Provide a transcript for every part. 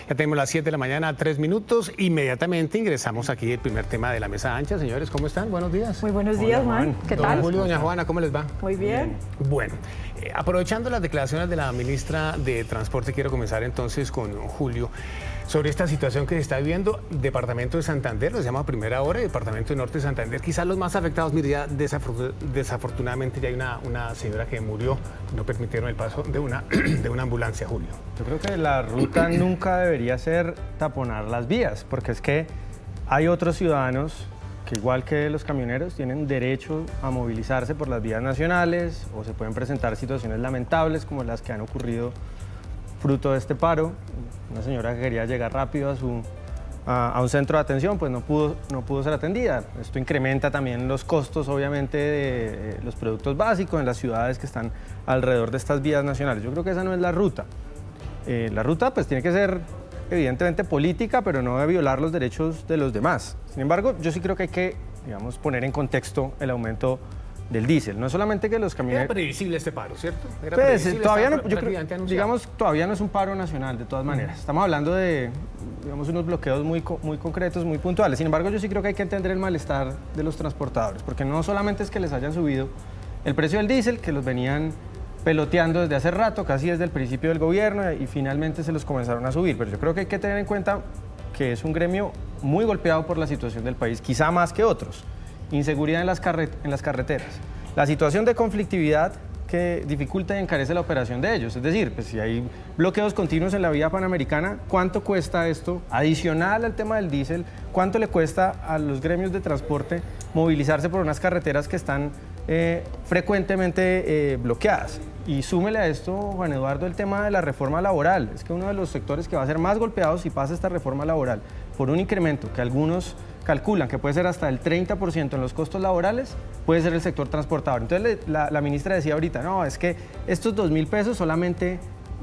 Ya tenemos las 7 de la mañana, 3 minutos. Inmediatamente ingresamos aquí el primer tema de la mesa ancha. Señores, ¿cómo están? Buenos días. Muy buenos días, Juan. ¿Qué tal? Don Julio, doña Juana, ¿cómo les va? Muy bien. Bueno, aprovechando las declaraciones de la ministra de Transporte, quiero comenzar entonces con Julio sobre esta situación que se está viviendo. Departamento de Santander, lo se llama Primera Hora, y Departamento de Norte de Santander, quizás los más afectados. Mire, ya desafortunadamente ya hay una señora que murió, no permitieron el paso de una ambulancia, Julio. Yo creo que la ruta nunca debería ser taponar las vías, porque es que hay otros ciudadanos que, igual que los camioneros, tienen derecho a movilizarse por las vías nacionales, o se pueden presentar situaciones lamentables como las que han ocurrido fruto de este paro. Una señora que quería llegar rápido a un centro de atención, pues no pudo ser atendida. Esto incrementa también los costos, obviamente, de los productos básicos en las ciudades que están alrededor de estas vías nacionales. Yo creo que esa no es la ruta. La ruta pues tiene que ser evidentemente política, pero no debe violar los derechos de los demás. Sin embargo, yo sí creo que hay que, digamos, poner en contexto el aumento del diésel. No es solamente que los camioneros... Era previsible este paro, ¿cierto? Era pues, previsible, todavía no, yo creo, digamos, todavía no es un paro nacional, de todas maneras. Estamos hablando de, digamos, unos bloqueos muy concretos, muy puntuales. Sin embargo, yo sí creo que hay que entender el malestar de los transportadores, porque no solamente es que les hayan subido el precio del diésel, que los venían peloteando desde hace rato, casi desde el principio del gobierno, y finalmente se los comenzaron a subir. Pero yo creo que hay que tener en cuenta que es un gremio muy golpeado por la situación del país, quizá más que otros. Inseguridad en las carreteras, la situación de conflictividad que dificulta y encarece la operación de ellos. Es decir, pues si hay bloqueos continuos en la vía panamericana, ¿cuánto cuesta esto? Adicional al tema del diésel, ¿cuánto le cuesta a los gremios de transporte movilizarse por unas carreteras que están frecuentemente bloqueadas? Y súmele a esto, Juan Eduardo, el tema de la reforma laboral. Es que uno de los sectores que va a ser más golpeado si pasa esta reforma laboral por un incremento que algunos calculan que puede ser hasta el 30% en los costos laborales, puede ser el sector transportador. Entonces la ministra decía ahorita, no, es que estos 2.000 pesos solamente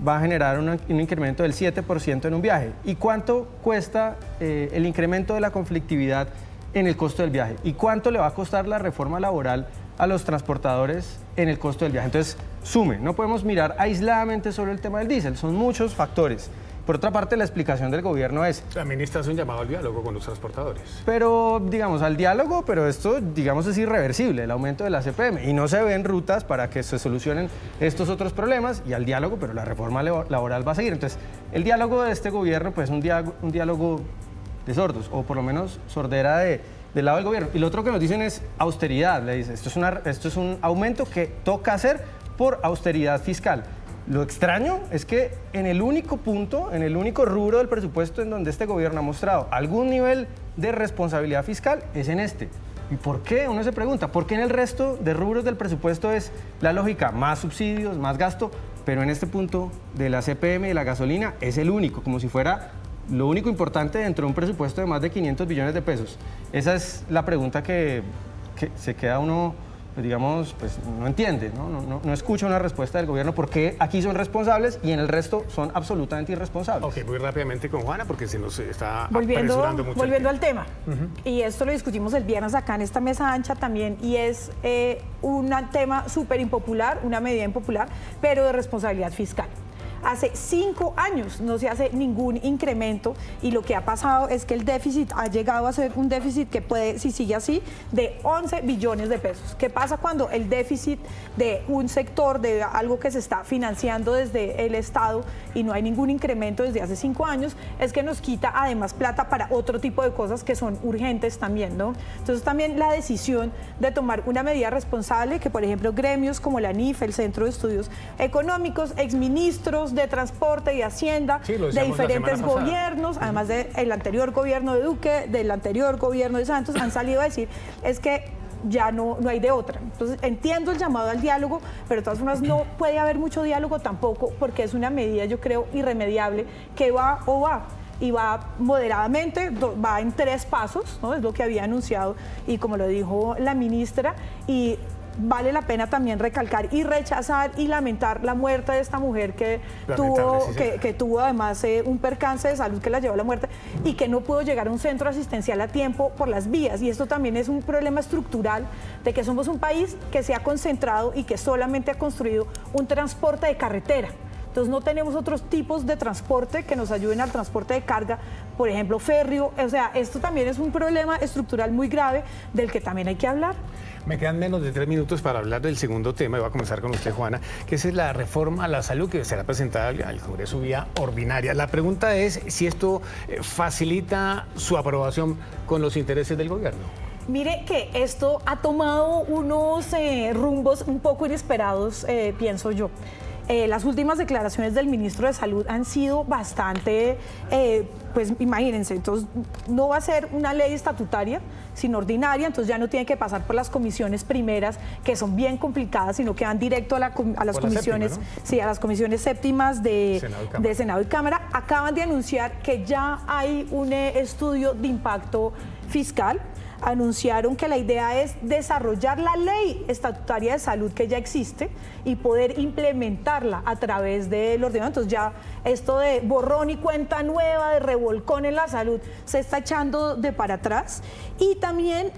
va a generar un incremento del 7% en un viaje. ¿Y cuánto cuesta el incremento de la conflictividad en el costo del viaje? ¿Y cuánto le va a costar la reforma laboral a los transportadores en el costo del viaje? Entonces, sume, no podemos mirar aisladamente sobre el tema del diésel, son muchos factores. Por otra parte, la explicación del gobierno es... La ministra hace un llamado al diálogo con los transportadores. Pero, digamos, al diálogo, pero esto, digamos, es irreversible, el aumento de la CPM, y no se ven rutas para que se solucionen estos otros problemas, y al diálogo, pero la reforma laboral va a seguir. Entonces, el diálogo de este gobierno, pues, un diálogo de sordos, o por lo menos sordera del lado del gobierno. Y lo otro que nos dicen es austeridad, le dice, esto es un aumento que toca hacer por austeridad fiscal. Lo extraño es que en el único punto, en el único rubro del presupuesto en donde este gobierno ha mostrado algún nivel de responsabilidad fiscal es en este. ¿Y por qué? Uno se pregunta, ¿por qué en el resto de rubros del presupuesto es la lógica más subsidios, más gasto, pero en este punto de la CPM y de la gasolina es el único, como si fuera lo único importante dentro de un presupuesto de más de 500 billones de pesos? Esa es la pregunta que se queda uno... pues digamos, pues no entiende, no escucha una respuesta del gobierno porque aquí son responsables y en el resto son absolutamente irresponsables. Ok, muy rápidamente con Juana porque se nos está apresurando mucho. Volviendo al tema, y esto lo discutimos el viernes acá en esta mesa ancha también, y es un tema súper impopular, una medida impopular, pero de responsabilidad fiscal. Hace 5 años no se hace ningún incremento y lo que ha pasado es que el déficit ha llegado a ser un déficit que puede, si sigue así, de 11 billones de pesos. ¿Qué pasa cuando el déficit de un sector, de algo que se está financiando desde el Estado y no hay ningún incremento desde hace 5 años? Es que nos quita además plata para otro tipo de cosas que son urgentes también, ¿no? Entonces también la decisión de tomar una medida responsable que, por ejemplo, gremios como la NIF, el Centro de Estudios Económicos, exministros de Transporte y Hacienda, sí, de diferentes gobiernos, además del anterior gobierno de Duque, del anterior gobierno de Santos, han salido a decir es que ya no hay de otra. Entonces entiendo el llamado al diálogo, pero de todas formas no puede haber mucho diálogo tampoco, porque es una medida, yo creo, irremediable, que va y va moderadamente, va en 3 pasos, ¿no? Es lo que había anunciado y como lo dijo la ministra, y vale la pena también recalcar y rechazar y lamentar la muerte de esta mujer que tuvo además un percance de salud que la llevó a la muerte y que no pudo llegar a un centro asistencial a tiempo por las vías. Y esto también es un problema estructural de que somos un país que se ha concentrado y que solamente ha construido un transporte de carretera. Entonces no tenemos otros tipos de transporte que nos ayuden al transporte de carga, por ejemplo, férreo. O sea, esto también es un problema estructural muy grave del que también hay que hablar. Me quedan menos de 3 minutos para hablar del segundo tema y voy a comenzar con usted, Juana, que es la reforma a la salud que será presentada al Congreso vía ordinaria. La pregunta es si esto facilita su aprobación con los intereses del gobierno. Mire que esto ha tomado unos rumbos un poco inesperados, pienso yo. Las últimas declaraciones del ministro de Salud han sido bastante, pues imagínense, entonces no va a ser una ley estatutaria, sino ordinaria, entonces ya no tiene que pasar por las comisiones primeras, que son bien complicadas, sino que van directo a las comisiones, séptima, ¿no? Sí, a las comisiones séptimas de Senado y Cámara. Acaban de anunciar que ya hay un estudio de impacto fiscal. Anunciaron que la idea es desarrollar la ley estatutaria de salud que ya existe y poder implementarla a través del ordenamiento. Entonces ya esto de borrón y cuenta nueva, de revolcón en la salud, se está echando de para atrás. Y también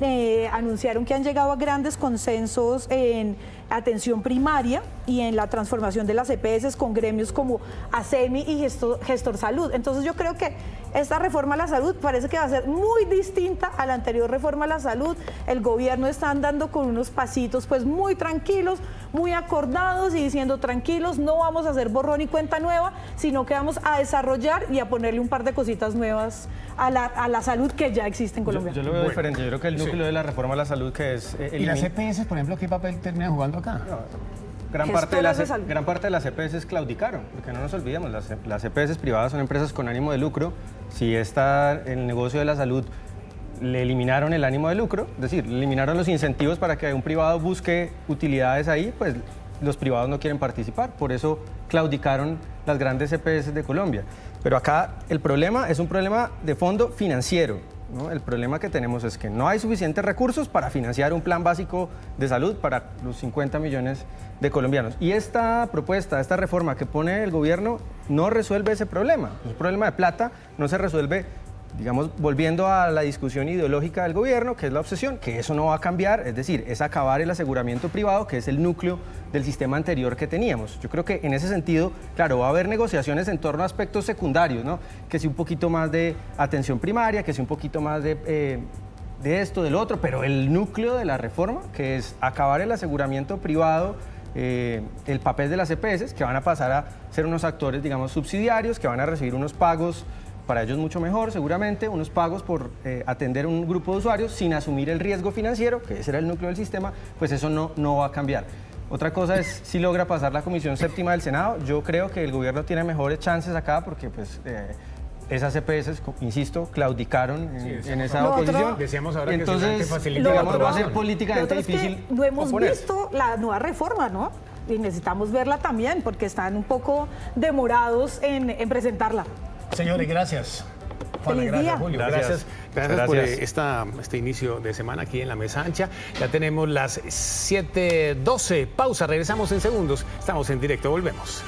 anunciaron que han llegado a grandes consensos en atención primaria y en la transformación de las EPS con gremios como ASEMI y Gestor Salud. Entonces yo creo que esta reforma a la salud parece que va a ser muy distinta a la anterior reforma a la salud. El gobierno está andando con unos pasitos pues muy tranquilos, muy acordados y diciendo tranquilos, no vamos a hacer borrón y cuenta nueva, sino que vamos a desarrollar y a ponerle un par de cositas nuevas a la salud que ya existe en Colombia. Yo lo veo diferente. Yo creo que el núcleo de la reforma a la salud que es... ¿Y las EPS, por ejemplo, qué papel terminan jugando acá? Gran parte de las EPS claudicaron, porque no nos olvidemos, las EPS privadas son empresas con ánimo de lucro. Si el negocio de la salud le eliminaron el ánimo de lucro, es decir, le eliminaron los incentivos para que un privado busque utilidades ahí, pues los privados no quieren participar, por eso claudicaron las grandes EPS de Colombia. Pero acá el problema es un problema de fondo financiero, ¿no? El problema que tenemos es que no hay suficientes recursos para financiar un plan básico de salud para los 50 millones de colombianos. Y esta propuesta, esta reforma que pone el gobierno no resuelve ese problema. El problema de plata no se resuelve, digamos, volviendo a la discusión ideológica del gobierno, que es la obsesión, que eso no va a cambiar, es decir, es acabar el aseguramiento privado, que es el núcleo del sistema anterior que teníamos. Yo creo que en ese sentido, claro, va a haber negociaciones en torno a aspectos secundarios, ¿no? Que si un poquito más de atención primaria, que si un poquito más de esto, del otro, pero el núcleo de la reforma, que es acabar el aseguramiento privado, el papel de las EPS, que van a pasar a ser unos actores, digamos, subsidiarios, que van a recibir unos pagos para ellos mucho mejor, seguramente, unos pagos por atender un grupo de usuarios sin asumir el riesgo financiero, que ese era el núcleo del sistema, pues eso no va a cambiar. Otra cosa es si logra pasar la Comisión Séptima del Senado. Yo creo que el gobierno tiene mejores chances acá porque pues esas EPS, insisto, claudicaron en esa oposición. Decíamos ahora entonces, que facilita digamos, va a ser políticamente difícil. No hemos oponerse. visto la nueva reforma, ¿no? Y necesitamos verla también porque están un poco demorados en presentarla. Señores, gracias. Juana, Feliz gracias, día. Julio. Gracias por este inicio de semana aquí en la Mesa Ancha. Ya tenemos las 7:12. Pausa, regresamos en segundos. Estamos en directo, volvemos.